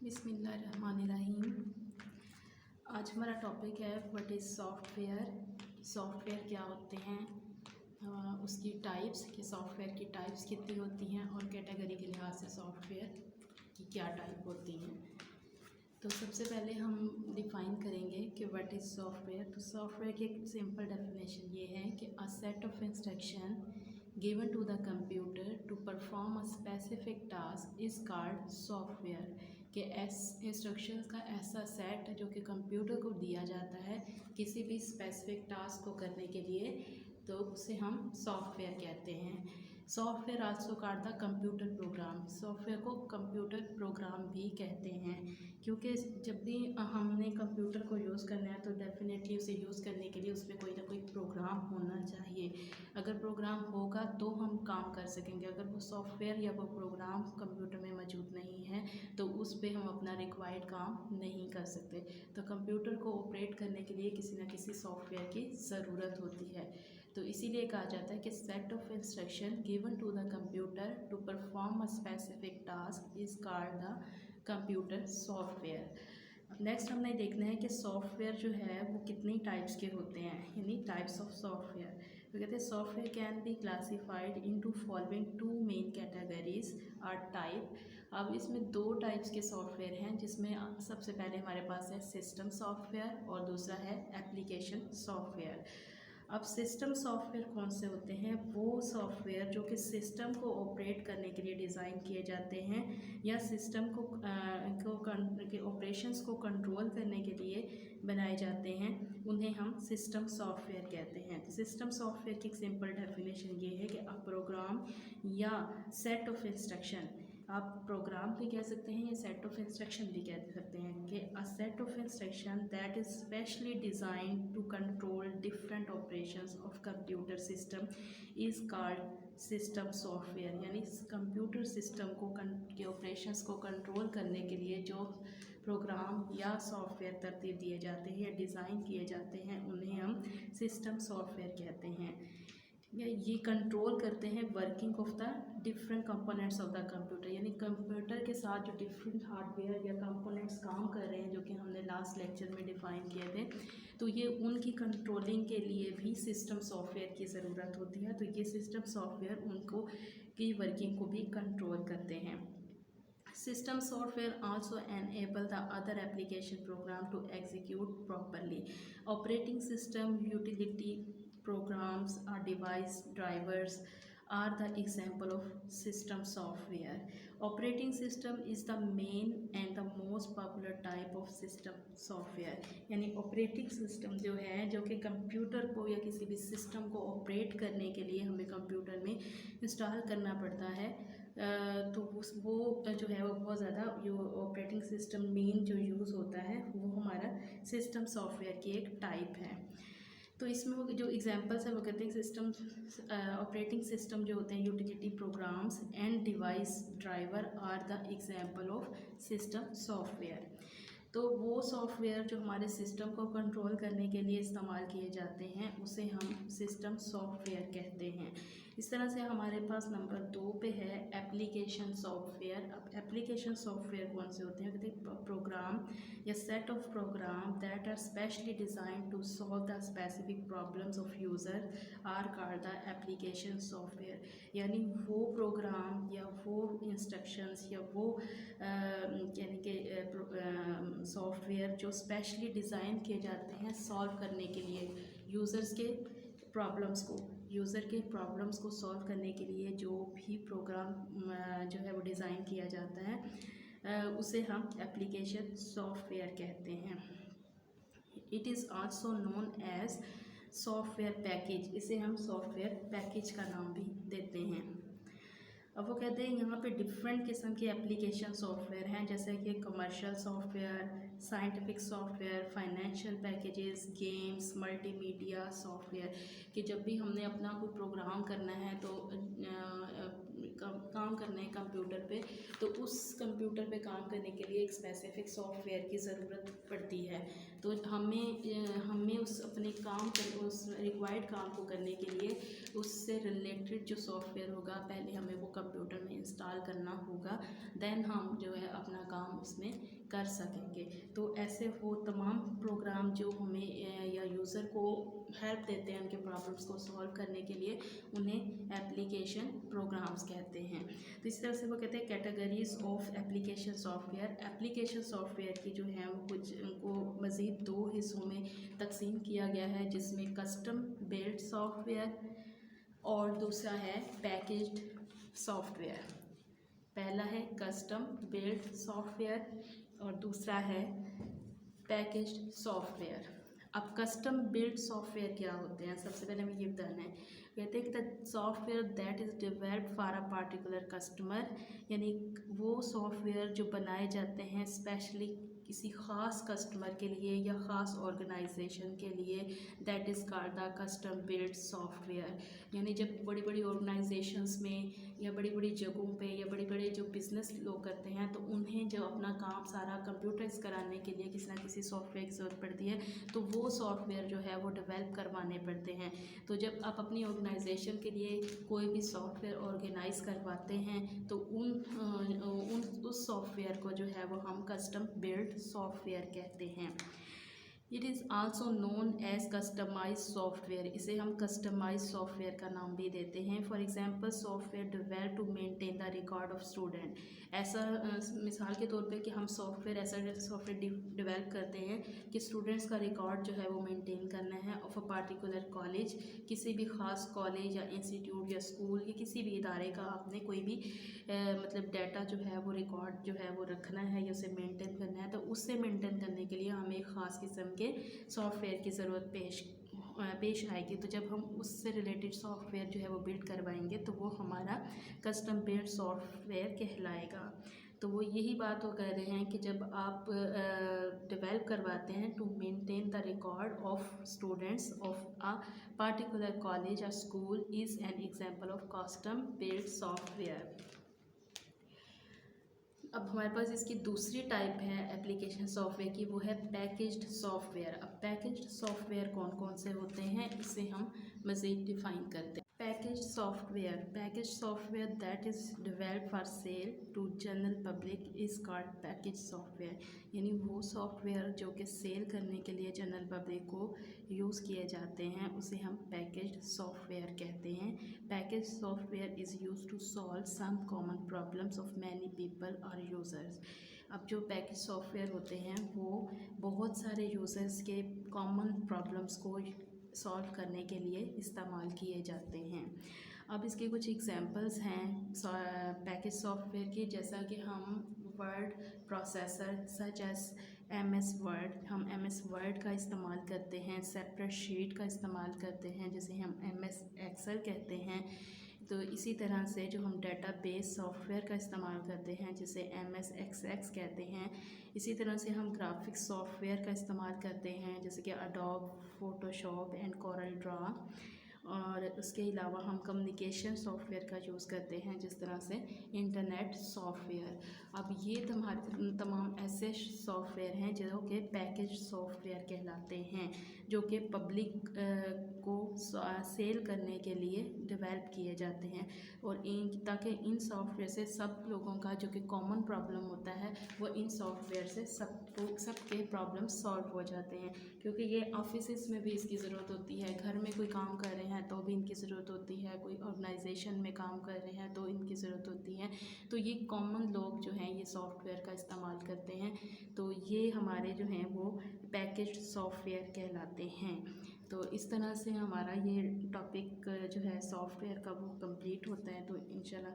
बिस्मिल्लाहिर्रहमानिर्रहीम। आज हमारा टॉपिक है व्हाट इज़ सॉफ्टवेयर। सॉफ्टवेयर क्या होते हैं, उसकी टाइप्स कि सॉफ्टवेयर की टाइप्स कितनी होती हैं और कैटेगरी के लिहाज से सॉफ्टवेयर की क्या टाइप होती हैं। तो सबसे पहले हम डिफ़ाइन करेंगे कि व्हाट इज़ सॉफ्टवेयर। तो सॉफ्टवेयर की एक सिंपल डेफिनेशन ये है कि a set of instruction given to the computer to perform a specific task is called software. कि इंस्ट्रक्शंस का ऐसा सेट जो कि कंप्यूटर को दिया जाता है किसी भी स्पेसिफिक टास्क को करने के लिए, तो उसे हम सॉफ्टवेयर कहते हैं। Software also called the computer program. Software को कंप्यूटर प्रोग्राम भी कहते हैं, क्योंकि जब भी हमने कंप्यूटर को यूज़ करना है तो डेफिनेटली उसे यूज़ करने के लिए उसमें कोई ना कोई प्रोग्राम होना चाहिए। अगर प्रोग्राम होगा तो हम काम कर सकेंगे। अगर वो सॉफ्टवेयर या वो प्रोग्राम कंप्यूटर में मौजूद नहीं है तो उस पर हम अपना रिक्वायर्ड काम नहीं कर सकते। तो कंप्यूटर को ऑपरेट करने के लिए किसी न किसी सॉफ्टवेयर की ज़रूरत होती है। तो इसीलिए कहा जाता है कि set of instruction given to the computer to perform a specific task is called the computer software. Next हमने देखना है कि सॉफ्टवेयर जो है वो कितनी टाइप्स के होते हैं, यानी टाइप्स ऑफ सॉफ्टवेयर। तो कहते हैं software can be classified into following two main categories are type. अब इसमें दो टाइप्स के सॉफ्टवेयर हैं, जिसमें सबसे पहले हमारे पास है सिस्टम सॉफ्टवेयर और दूसरा है एप्लीकेशन सॉफ्टवेयर। अब सिस्टम सॉफ्टवेयर कौन से होते हैं? वो सॉफ्टवेयर जो कि सिस्टम को ऑपरेट करने के लिए डिज़ाइन किए जाते हैं या सिस्टम को के ऑपरेशंस को कंट्रोल करने के लिए बनाए जाते हैं, उन्हें हम सिस्टम सॉफ्टवेयर कहते हैं। सिस्टम सॉफ्टवेयर की एक सिंपल डेफिनेशन ये है कि अ प्रोग्राम या सेट ऑफ इंस्ट्रक्शन, आप प्रोग्राम भी कह सकते हैं या सेट ऑफ इंस्ट्रक्शन भी कह सकते हैं, कि a set of instruction that is specially design to control different operations of computer system is called system software. यानी कंप्यूटर सिस्टम को के ऑपरेशंस को कंट्रोल करने के लिए जो प्रोग्राम या सॉफ्टवेयर तरतीब दिए जाते हैं या डिज़ाइन किए जाते हैं, उन्हें हम सिस्टम सॉफ्टवेयर कहते हैं। ये कंट्रोल करते हैं working of the different components of the computer, यानी कंप्यूटर के साथ जो डिफरेंट हार्डवेयर या कंपोनेंट्स काम कर रहे हैं, जो कि हमने लास्ट लेक्चर में डिफ़ाइन किए थे, तो ये उनकी कंट्रोलिंग के लिए भी सिस्टम सॉफ्टवेयर की ज़रूरत होती है। तो ये सिस्टम सॉफ्टवेयर उनको की वर्किंग को भी कंट्रोल करते हैं। System software also enable the other application program to execute properly. Operating system utility programs or device drivers are the example of system software. Operating system is the main and the most popular type of system software. यानी operating system जो है, जो कि computer को या किसी भी system को ऑपरेट करने के लिए हमें कंप्यूटर में इंस्टॉल करना पड़ता है, तो वो जो है वो बहुत ज़्यादा जो ऑपरेटिंग सिस्टम मेन जो यूज़ होता है वो हमारा सिस्टम सॉफ्टवेयर की एक टाइप है। तो इसमें वो जो एग्जांपल्स है वो कहते हैं सिस्टम ऑपरेटिंग सिस्टम जो होते हैं utility programs and device driver are the example of system software. तो वो सॉफ्टवेयर जो हमारे सिस्टम को कंट्रोल करने के लिए इस्तेमाल किए जाते हैं उसे हम सिस्टम सॉफ्टवेयर कहते हैं। इस तरह से हमारे पास नंबर 2 पे है एप्लीकेशन सॉफ्टवेयर। अब एप्लीकेशन सॉफ्टवेयर कौन से होते हैं? कहते हैं प्रोग्राम या set of program that are specially design to solve the specific problems of user are called the application software. यानी वो प्रोग्राम या वो इंस्ट्रक्शंस या वो यानी कि सॉफ्टवेयर जो स्पेशली डिज़ाइन किए जाते हैं सॉल्व करने के लिए यूज़र के प्रॉब्लम्स को सॉल्व करने के लिए, जो भी प्रोग्राम जो है वो डिज़ाइन किया जाता है उसे हम एप्लीकेशन सॉफ्टवेयर कहते हैं। It is also known as software package. इसे हम सॉफ्टवेयर पैकेज का नाम भी देते हैं। अब वो कहते हैं यहाँ पे डिफरेंट किस्म के एप्लीकेशन सॉफ्टवेयर हैं, जैसे कि commercial software, scientific software, financial packages, games, multimedia software. कि जब भी हमने अपना कोई प्रोग्राम करना है तो काम करना है कंप्यूटर पे, तो उस कंप्यूटर पे काम करने के लिए एक स्पेसिफिक सॉफ्टवेयर की ज़रूरत पड़ती है। तो हमें उस अपने उस रिक्वायर्ड काम को करने के लिए उससे रिलेटेड जो सॉफ्टवेयर होगा पहले हमें वो कंप्यूटर में इंस्टॉल करना होगा, देन हम जो है अपना काम उसमें कर सकेंगे। तो ऐसे वो तमाम प्रोग्राम जो हमें या यूज़र को हेल्प देते हैं उनके प्रॉब्लम्स को सॉल्व करने के लिए, उन्हें एप्लीकेशन प्रोग्राम्स कहते हैं। तो इस तरह से वो कहते हैं categories of application software. Application software की जो है वो कुछ उनको मज़ीद 2 हिस्सों में तकसीम किया गया है, जिसमें कस्टम बिल्ड सॉफ्टवेयर और दूसरा है पैकेज्ड सॉफ्टवेयर। पहला है कस्टम बिल्ड सॉफ्टवेयर और दूसरा है पैकेज्ड सॉफ्टवेयर। अब कस्टम बिल्ड सॉफ्टवेयर क्या होते हैं, सबसे पहले हमें ये बताना है। कहते हैं कि the software that is developed for a particular customer, यानी वो सॉफ्टवेयर जो बनाए जाते हैं स्पेशली किसी ख़ास कस्टमर के लिए या ख़ास ऑर्गेनाइजेशन के लिए, that is called the custom build software. यानी जब बड़ी बड़ी ऑर्गेनाइजेशंस में या बड़ी बड़ी जगहों पे या बड़े बड़े जो बिज़नेस लोग करते हैं, तो उन्हें जो अपना काम सारा कंप्यूटराइज कराने के लिए किसी ना किसी सॉफ्टवेयर की ज़रूरत पड़ती है, तो वो सॉफ्टवेयर जो है वो डेवलप करवाने पड़ते हैं। तो जब आप अपनी ऑर्गेनाइजेशन के लिए कोई भी सॉफ्टवेयर ऑर्गेनाइज करवाते हैं, तो उस सॉफ्टवेयर को जो है वो हम कस्टम बिल्ड सॉफ्टवेयर कहते हैं। It is also known as customize software, इसे हम कस्टमाइज सॉफ्टवेयर का नाम भी देते हैं। For example software develop to maintain the record of student. ऐसा मिसाल के तौर पे कि हम ऐसा सॉफ्टवेयर डेवलप करते हैं कि स्टूडेंट्स का रिकॉर्ड जो है वो मेंटेन करना है ऑफ अ पार्टिकुलर कॉलेज, किसी भी ख़ास कॉलेज या इंस्टीट्यूट या स्कूल या किसी भी इदारे का आपने कोई भी मतलब डाटा जो है वो रिकॉर्ड जो है वो रखना है या उसे मेंटेन करना है। तो उससे मेंटेन करने के लिए हमें एक ख़ास किस्म के सॉफ्टवेयर की ज़रूरत पेश आएगी। तो जब हम उससे रिलेटेड सॉफ्टवेयर जो है वो बिल्ड करवाएंगे, तो वो हमारा कस्टम बिल्ड सॉफ्टवेयर कहलाएगा। तो वो यही बात वो कह रहे हैं कि जब आप डेवलप करवाते हैं to maintain the record of students of a particular college या school is an example of custom build software. अब हमारे पास इसकी दूसरी टाइप है एप्लीकेशन सॉफ्टवेयर की, वो है पैकेज्ड सॉफ्टवेयर। अब पैकेज्ड सॉफ्टवेयर कौन कौन से होते हैं, इसे हम मज़ीद डिफ़ाइन करते हैं। Packaged software that is developed for sale to general public is called package software. यानी वो सॉफ्टवेयर जो कि सेल करने के लिए जनरल पब्लिक को यूज़ किए जाते हैं, उसे हम पैकेज्ड सॉफ्टवेयर कहते हैं। Package software is used to solve some common problems of many people और यूज़र्स। अब जो पैकेज सॉफ्टवेयर होते हैं वो बहुत सारे यूज़र्स के कॉमन प्रॉब्लम्स को सॉल्व करने के लिए इस्तेमाल किए जाते हैं। अब इसके कुछ एग्जांपल्स हैं पैकेज सॉफ्टवेयर की, जैसा कि हम word processor such as MS word, हम MS वर्ड का इस्तेमाल करते हैं। सेपरेट शीट का इस्तेमाल करते हैं जिसे हम MS एक्सेल कहते हैं। तो इसी तरह से जो हम डेटाबेस सॉफ्टवेयर का इस्तेमाल करते हैं जिसे MS एक्सएक्स कहते हैं। इसी तरह से हम ग्राफिक्स सॉफ्टवेयर का इस्तेमाल करते हैं जैसे कि Adobe Photoshop and Corel Draw. और उसके अलावा हम कम्युनिकेशन सॉफ्टवेयर का यूज़ करते हैं जिस तरह से इंटरनेट सॉफ्टवेयर। अब ये तमाम ऐसे सॉफ्टवेयर हैं जो कि पैकेज सॉफ्टवेयर कहलाते हैं, जो कि पब्लिक को सेल करने के लिए डेवलप किए जाते हैं, और ताकि इन सॉफ्टवेयर से सब लोगों का जो कि कॉमन प्रॉब्लम होता है वो इन सॉफ्टवेयर से सबके प्रॉब्लम सॉल्व हो जाते हैं। क्योंकि ये ऑफिस में भी इसकी ज़रूरत होती है, घर में कोई काम कर रहे हैं तो भी इनकी ज़रूरत होती है, कोई ऑर्गेनाइजेशन में काम कर रहे हैं तो इनकी ज़रूरत होती है। तो ये कॉमन लोग जो हैं ये सॉफ्टवेयर का इस्तेमाल करते हैं। तो ये हमारे जो हैं वो पैकेज्ड सॉफ्टवेयर कहलाते हैं। तो इस तरह से हमारा ये टॉपिक जो है सॉफ्टवेयर का वो कंप्लीट होता है। तो इंशाल्लाह